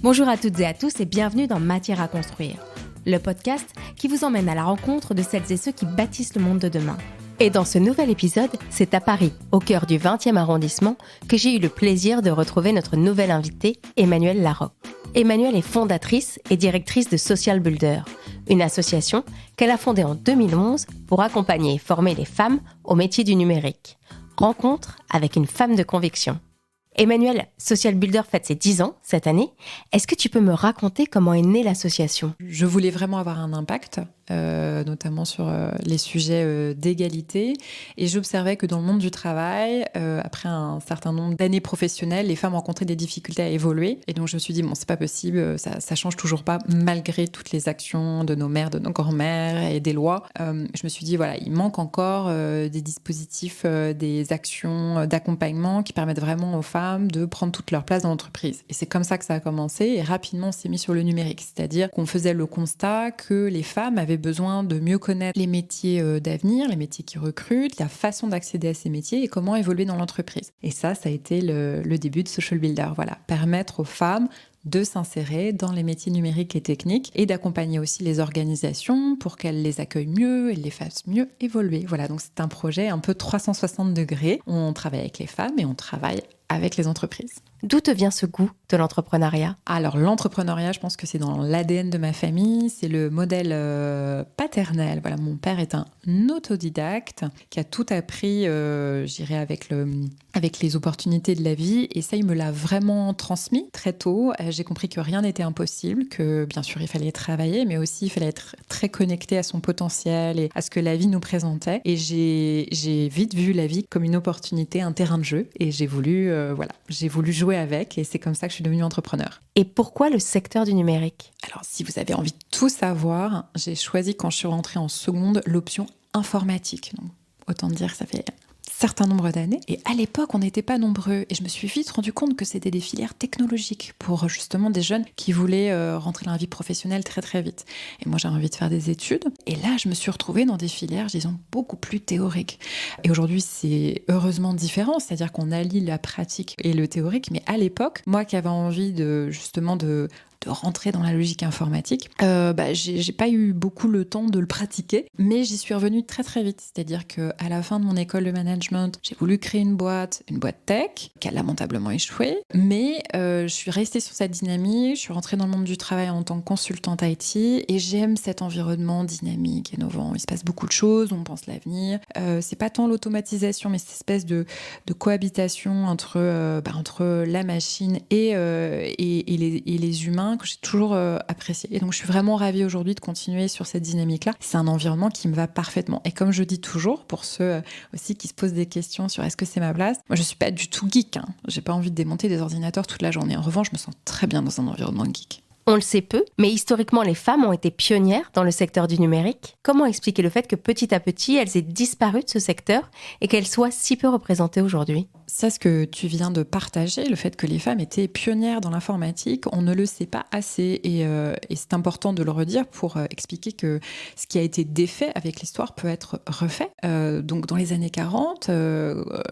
Bonjour à toutes et à tous et bienvenue dans Matière à construire, le podcast qui vous emmène à la rencontre de celles et ceux qui bâtissent le monde de demain. Et dans ce nouvel épisode, c'est à Paris, au cœur du 20e arrondissement, que j'ai eu le plaisir de retrouver notre nouvelle invitée, Emmanuelle Larocque. Emmanuelle est fondatrice et directrice de Social Builder, une association qu'elle a fondée en 2011 pour accompagner et former les femmes au métier du numérique. Rencontre avec une femme de conviction. Emmanuelle, Social Builder fête ses 10 ans cette année. Est-ce que tu peux me raconter comment est née l'association ? Je voulais vraiment avoir un impact, notamment sur les sujets d'égalité. Et j'observais que dans le monde du travail, après un certain nombre d'années professionnelles, les femmes rencontraient des difficultés à évoluer. Et donc je me suis dit, bon, c'est pas possible, ça change toujours pas, malgré toutes les actions de nos mères, de nos grands-mères et des lois. Je me suis dit, voilà, il manque encore des dispositifs, des actions d'accompagnement qui permettent vraiment aux femmes de prendre toute leur place dans l'entreprise. Et c'est comme ça que ça a commencé. Et rapidement, on s'est mis sur le numérique. C'est-à-dire qu'on faisait le constat que les femmes avaient besoin de mieux connaître les métiers d'avenir, les métiers qui recrutent, la façon d'accéder à ces métiers et comment évoluer dans l'entreprise. Et ça a été le début de Social Builder. Voilà, permettre aux femmes de s'insérer dans les métiers numériques et techniques et d'accompagner aussi les organisations pour qu'elles les accueillent mieux et les fassent mieux évoluer. Voilà, donc c'est un projet un peu 360 degrés. On travaille avec les femmes et on travaille avec les entreprises. D'où te vient ce goût de l'entrepreneuriat ? Alors l'entrepreneuriat, je pense que c'est dans l'ADN de ma famille, c'est le modèle paternel. Voilà, mon père est un autodidacte qui a tout appris, j'irais avec les opportunités de la vie, et ça, il me l'a vraiment transmis très tôt. J'ai compris que rien n'était impossible, que bien sûr il fallait travailler, mais aussi il fallait être très connecté à son potentiel et à ce que la vie nous présentait. Et j'ai vite vu la vie comme une opportunité, un terrain de jeu, et j'ai voulu jouer avec, et c'est comme ça que je suis devenue entrepreneur. Et pourquoi le secteur du numérique ? Alors, si vous avez envie de tout savoir, j'ai choisi, quand je suis rentrée en seconde, l'option informatique. Donc, autant dire que ça fait un certain nombre d'années. Et à l'époque, on n'était pas nombreux. Et je me suis vite rendu compte que c'était des filières technologiques pour justement des jeunes qui voulaient rentrer dans la vie professionnelle très très vite. Et moi, j'ai envie de faire des études. Et là, je me suis retrouvée dans des filières, disons, beaucoup plus théoriques. Et aujourd'hui, c'est heureusement différent. C'est-à-dire qu'on allie la pratique et le théorique. Mais à l'époque, moi qui avais envie de rentrer dans la logique informatique, j'ai pas eu beaucoup le temps de le pratiquer, mais j'y suis revenue très très vite. C'est-à-dire qu'à la fin de mon école de management, j'ai voulu créer une boîte tech, qui a lamentablement échoué, mais je suis restée sur cette dynamique, je suis rentrée dans le monde du travail en tant que consultante IT, et j'aime cet environnement dynamique, innovant. Il se passe beaucoup de choses, on pense l'avenir. C'est pas tant l'automatisation, mais cette espèce de cohabitation entre la machine et les humains, que j'ai toujours apprécié. Et donc, je suis vraiment ravie aujourd'hui de continuer sur cette dynamique-là. C'est un environnement qui me va parfaitement. Et comme je dis toujours, pour ceux aussi qui se posent des questions sur est-ce que c'est ma place, moi, je suis pas du tout geek. J'ai pas envie de démonter des ordinateurs toute la journée. En revanche, je me sens très bien dans un environnement geek. On le sait peu, mais historiquement, les femmes ont été pionnières dans le secteur du numérique. Comment expliquer le fait que petit à petit, elles aient disparu de ce secteur et qu'elles soient si peu représentées aujourd'hui ? C'est ce que tu viens de partager, le fait que les femmes étaient pionnières dans l'informatique, on ne le sait pas assez, et c'est important de le redire pour expliquer que ce qui a été défait avec l'histoire peut être refait. Donc dans les années 40,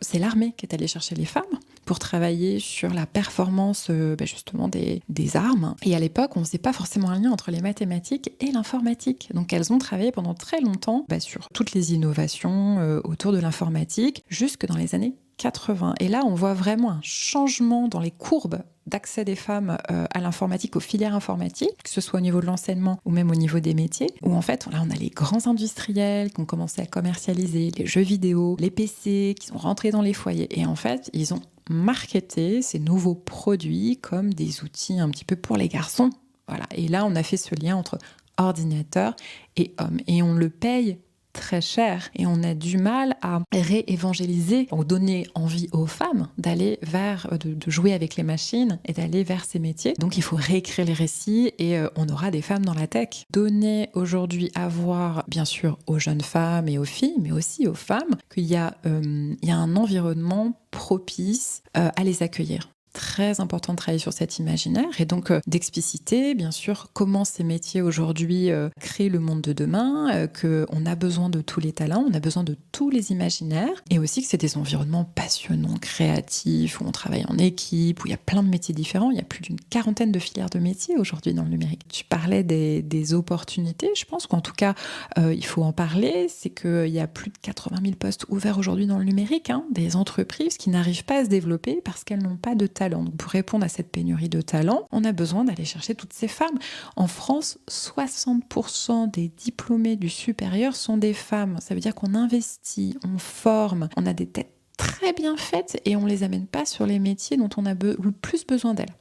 c'est l'armée qui est allée chercher les femmes pour travailler sur la performance justement des armes. Et à l'époque, on ne faisait pas forcément un lien entre les mathématiques et l'informatique. Donc elles ont travaillé pendant très longtemps sur toutes les innovations autour de l'informatique, jusque dans les années 80. Et là, on voit vraiment un changement dans les courbes d'accès des femmes à l'informatique, aux filières informatiques, que ce soit au niveau de l'enseignement ou même au niveau des métiers, où en fait, là, on a les grands industriels qui ont commencé à commercialiser les jeux vidéo, les PC, qui sont rentrés dans les foyers. Et en fait, ils ont marketé ces nouveaux produits comme des outils un petit peu pour les garçons. Voilà. Et là, on a fait ce lien entre ordinateur et homme. Et on le paye très cher, et on a du mal à réévangéliser ou donner envie aux femmes d'aller de jouer avec les machines et d'aller vers ces métiers. Donc il faut réécrire les récits, et on aura des femmes dans la tech. Donner aujourd'hui à voir, bien sûr, aux jeunes femmes et aux filles, mais aussi aux femmes, qu'il y a un environnement propice à les accueillir. très important de travailler sur cet imaginaire et donc d'expliciter, bien sûr, comment ces métiers aujourd'hui créent le monde de demain, qu'on a besoin de tous les talents, on a besoin de tous les imaginaires et aussi que c'est des environnements passionnants, créatifs, où on travaille en équipe, où il y a plein de métiers différents. Il y a plus d'une 40aine de filières de métiers aujourd'hui dans le numérique. Tu parlais des opportunités, je pense qu'en tout cas, il faut en parler. C'est qu'il y a plus de 80 000 postes ouverts aujourd'hui dans le numérique, des entreprises qui n'arrivent pas à se développer parce qu'elles n'ont pas de talent. Donc pour répondre à cette pénurie de talent, on a besoin d'aller chercher toutes ces femmes. En France, 60% des diplômés du supérieur sont des femmes. Ça veut dire qu'on investit, on forme, on a des têtes très bien faites et on ne les amène pas sur les métiers dont on a le plus besoin d'elles.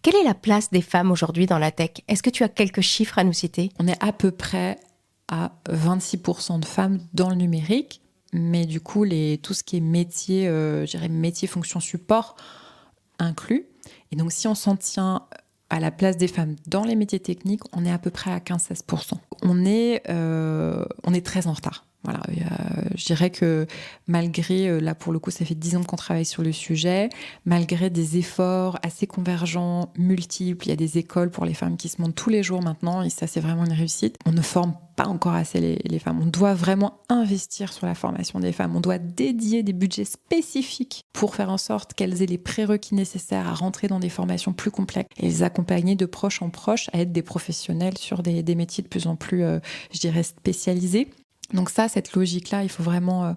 Quelle est la place des femmes aujourd'hui dans la tech ? Est-ce que tu as quelques chiffres à nous citer ? On est à peu près à 26% de femmes dans le numérique, mais du coup, tout ce qui est métier, métier, fonction, support inclus. Et donc, si on s'en tient à la place des femmes dans les métiers techniques, on est à peu près à 15-16%. On est très en retard. Voilà, je dirais que malgré, là pour le coup, ça fait 10 ans qu'on travaille sur le sujet, malgré des efforts assez convergents, multiples, il y a des écoles pour les femmes qui se montent tous les jours maintenant, et ça c'est vraiment une réussite. On ne forme pas encore assez les femmes. On doit vraiment investir sur la formation des femmes. On doit dédier des budgets spécifiques pour faire en sorte qu'elles aient les prérequis nécessaires à rentrer dans des formations plus complexes et les accompagner de proche en proche à être des professionnels sur des métiers de plus en plus, spécialisés. Donc ça, cette logique-là, il faut vraiment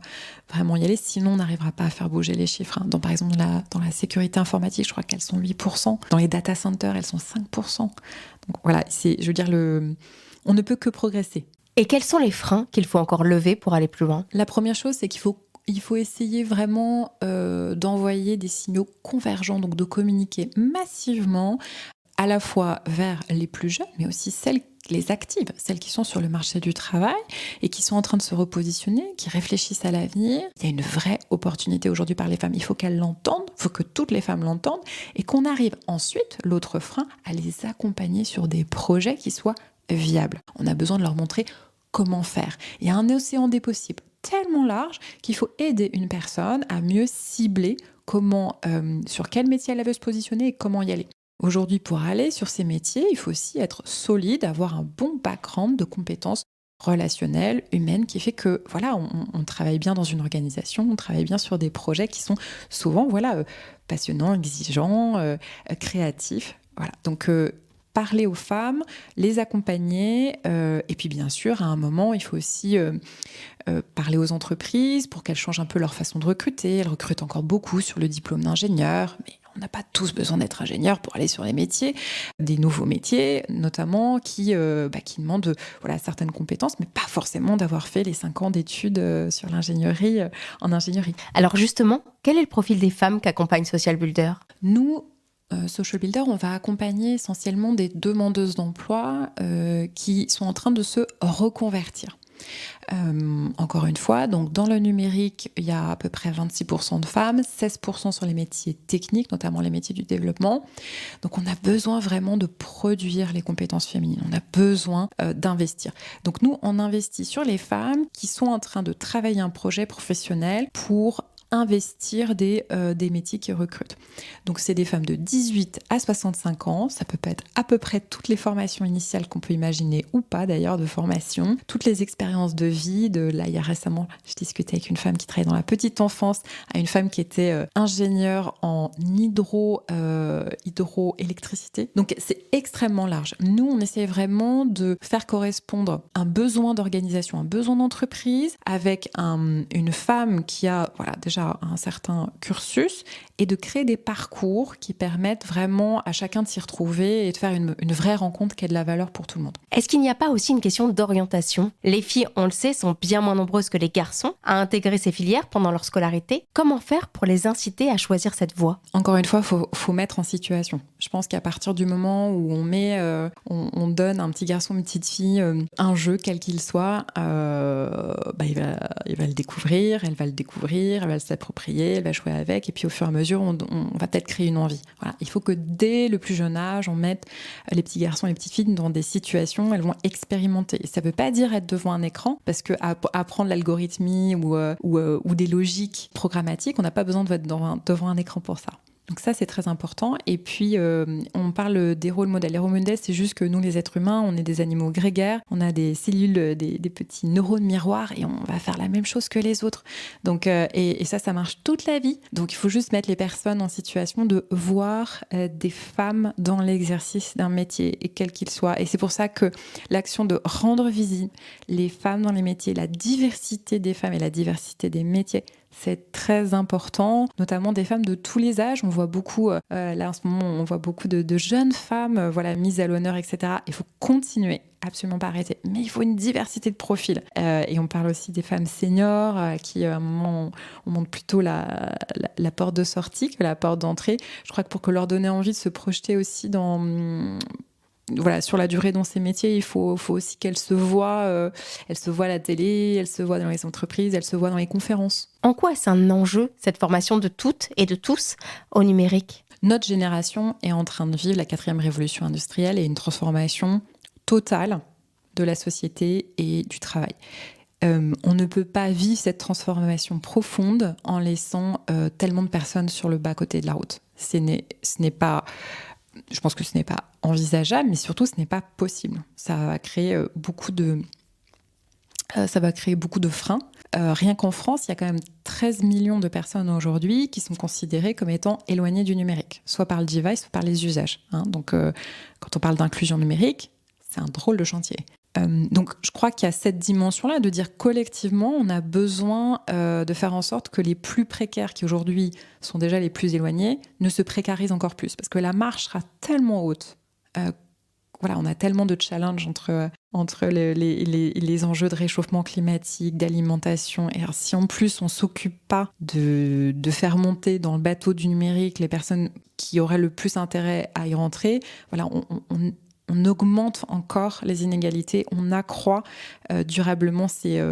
y aller, sinon on n'arrivera pas à faire bouger les chiffres. Par exemple, dans la sécurité informatique, je crois qu'elles sont 8%. Dans les data centers, elles sont 5%. Donc voilà, on ne peut que progresser. Et quels sont les freins qu'il faut encore lever pour aller plus loin ? La première chose, c'est qu'il faut essayer vraiment d'envoyer des signaux convergents, donc de communiquer massivement à la fois vers les plus jeunes, mais aussi les actives, celles qui sont sur le marché du travail et qui sont en train de se repositionner, qui réfléchissent à l'avenir. Il y a une vraie opportunité aujourd'hui par les femmes. Il faut qu'elles l'entendent, il faut que toutes les femmes l'entendent et qu'on arrive ensuite, l'autre frein, à les accompagner sur des projets qui soient viables. On a besoin de leur montrer comment faire. Il y a un océan des possibles tellement large qu'il faut aider une personne à mieux cibler sur quel métier elle veut se positionner et comment y aller. Aujourd'hui, pour aller sur ces métiers, il faut aussi être solide, avoir un bon background de compétences relationnelles, humaines, qui fait que on travaille bien dans une organisation, on travaille bien sur des projets qui sont souvent passionnants, exigeants, créatifs. Voilà. Donc parler aux femmes, les accompagner, et puis bien sûr, à un moment, il faut aussi parler aux entreprises pour qu'elles changent un peu leur façon de recruter. Elles recrutent encore beaucoup sur le diplôme d'ingénieur, mais on n'a pas tous besoin d'être ingénieur pour aller sur les métiers, des nouveaux métiers notamment qui demandent certaines compétences, mais pas forcément d'avoir fait les 5 ans d'études sur l'ingénierie, en ingénierie. Alors justement, quel est le profil des femmes qu'accompagne Social Builder ? Nous, Social Builder, on va accompagner essentiellement des demandeuses d'emploi qui sont en train de se reconvertir. Encore une fois, donc dans le numérique, il y a à peu près 26% de femmes, 16% sur les métiers techniques, notamment les métiers du développement. Donc on a besoin vraiment de produire les compétences féminines, on a besoin d'investir. Donc nous, on investit sur les femmes qui sont en train de travailler un projet professionnel pour investir des métiers qui recrutent. Donc c'est des femmes de 18 à 65 ans, ça peut être à peu près toutes les formations initiales qu'on peut imaginer ou pas d'ailleurs de formation, toutes les expériences de vie, là il y a récemment, je discutais avec une femme qui travaillait dans la petite enfance, à une femme qui était ingénieure en hydroélectricité. Donc c'est extrêmement large. Nous on essaie vraiment de faire correspondre un besoin d'organisation, un besoin d'entreprise avec une femme qui a déjà un certain cursus et de créer des parcours qui permettent vraiment à chacun de s'y retrouver et de faire une vraie rencontre qui ait de la valeur pour tout le monde. Est-ce qu'il n'y a pas aussi une question d'orientation ? Les filles, on le sait, sont bien moins nombreuses que les garçons à intégrer ces filières pendant leur scolarité. Comment faire pour les inciter à choisir cette voie ? Encore une fois, faut mettre en situation. Je pense qu'à partir du moment où on donne à un petit garçon, une petite fille, un jeu quel qu'il soit, il va le découvrir, elle va le découvrir, elle va s'approprier, elle va jouer avec, et puis au fur et à mesure, on va peut-être créer une envie. Voilà. Il faut que dès le plus jeune âge, on mette les petits garçons et les petites filles dans des situations, elles vont expérimenter. Et ça ne veut pas dire être devant un écran, parce qu'apprendre l'algorithmie ou des logiques programmatiques, on n'a pas besoin d'être devant un écran pour ça. Donc ça, c'est très important. Et puis, on parle des rôles modèles. Les rôles modèles, c'est juste que nous, les êtres humains, on est des animaux grégaires, on a des cellules, des petits neurones miroirs et on va faire la même chose que les autres. Donc, et ça marche toute la vie. Donc, il faut juste mettre les personnes en situation de voir des femmes dans l'exercice d'un métier, et quel qu'il soit. Et c'est pour ça que l'action de rendre visible les femmes dans les métiers, la diversité des femmes et la diversité des métiers, c'est très important, notamment des femmes de tous les âges. On voit beaucoup, là en ce moment, on voit beaucoup de jeunes femmes mises à l'honneur, etc. Il faut continuer, absolument pas arrêter. Mais il faut une diversité de profils. Et on parle aussi des femmes seniors qui, à un moment, on montre plutôt la porte de sortie que la porte d'entrée. Je crois que pour leur donner envie de se projeter aussi sur la durée dans ces métiers, il faut aussi qu'elles se voient. Elles se voient à la télé, elles se voient dans les entreprises, elles se voient dans les conférences. En quoi est-ce un enjeu, cette formation de toutes et de tous au numérique ? Notre génération est en train de vivre la 4e révolution industrielle et une transformation totale de la société et du travail. On ne peut pas vivre cette transformation profonde en laissant tellement de personnes sur le bas-côté de la route. Je pense que ce n'est pas envisageable, mais surtout, ce n'est pas possible. Ça va créer beaucoup de freins. Rien qu'en France, il y a quand même 13 millions de personnes aujourd'hui qui sont considérées comme étant éloignées du numérique, soit par le device, soit par les usages. Donc, quand on parle d'inclusion numérique, c'est un drôle de chantier. Donc, je crois qu'il y a cette dimension-là de dire collectivement, on a besoin de faire en sorte que les plus précaires, qui aujourd'hui sont déjà les plus éloignés, ne se précarisent encore plus. Parce que la marche sera tellement haute. On a tellement de challenges entre les enjeux de réchauffement climatique, d'alimentation. Et alors, si en plus, on ne s'occupe pas de faire monter dans le bateau du numérique les personnes qui auraient le plus intérêt à y rentrer, on augmente encore les inégalités, on accroît durablement ces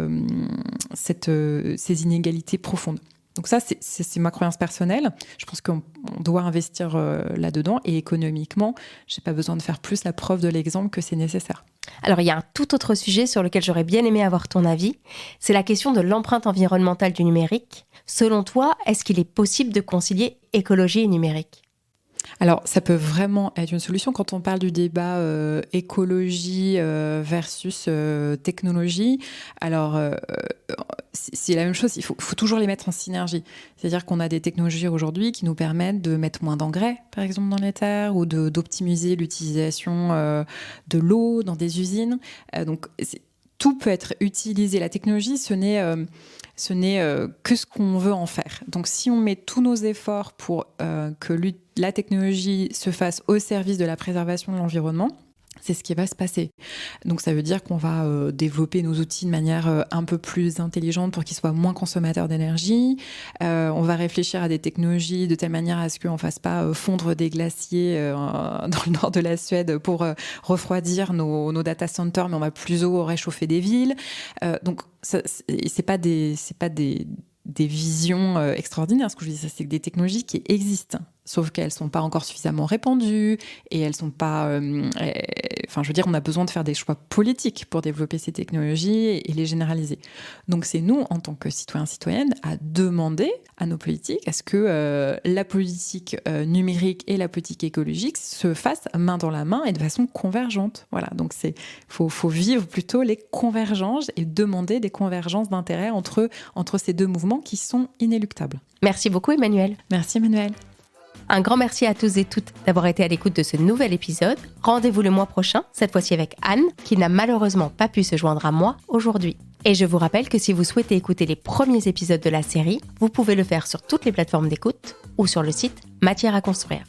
inégalités profondes. Donc ça, c'est ma croyance personnelle. Je pense qu'on doit investir là-dedans. Et économiquement, je n'ai pas besoin de faire plus la preuve de l'exemple que c'est nécessaire. Alors, il y a un tout autre sujet sur lequel j'aurais bien aimé avoir ton avis. C'est la question de l'empreinte environnementale du numérique. Selon toi, est-ce qu'il est possible de concilier écologie et numérique ? Alors, ça peut vraiment être une solution quand on parle du débat écologie versus technologie. Alors, c'est la même chose, il faut toujours les mettre en synergie. C'est-à-dire qu'on a des technologies aujourd'hui qui nous permettent de mettre moins d'engrais, par exemple, dans les terres, ou d'optimiser l'utilisation de l'eau dans des usines. Donc, tout peut être utilisé. La technologie, ce n'est que ce qu'on veut en faire. Donc, si on met tous nos efforts pour que la technologie se fasse au service de la préservation de l'environnement, c'est ce qui va se passer. Donc, ça veut dire qu'on va développer nos outils de manière un peu plus intelligente pour qu'ils soient moins consommateurs d'énergie. On va réfléchir à des technologies de telle manière à ce qu'on ne fasse pas fondre des glaciers dans le nord de la Suède pour refroidir nos data centers, mais on va plutôt réchauffer des villes. Donc, c'est pas des visions extraordinaires. Ce que je dis, c'est des technologies qui existent, sauf qu'elles ne sont pas encore suffisamment répandues et elles ne sont pas... on a besoin de faire des choix politiques pour développer ces technologies et les généraliser. Donc, c'est nous, en tant que citoyens, citoyennes, à demander à nos politiques à ce que la politique numérique et la politique écologique se fassent main dans la main et de façon convergente. Voilà, donc faut vivre plutôt les convergences et demander des convergences d'intérêts entre ces deux mouvements qui sont inéluctables. Merci beaucoup, Emmanuelle. Merci, Emmanuelle. Un grand merci à tous et toutes d'avoir été à l'écoute de ce nouvel épisode. Rendez-vous le mois prochain, cette fois-ci avec Anne, qui n'a malheureusement pas pu se joindre à moi aujourd'hui. Et je vous rappelle que si vous souhaitez écouter les premiers épisodes de la série, vous pouvez le faire sur toutes les plateformes d'écoute ou sur le site Matière à construire.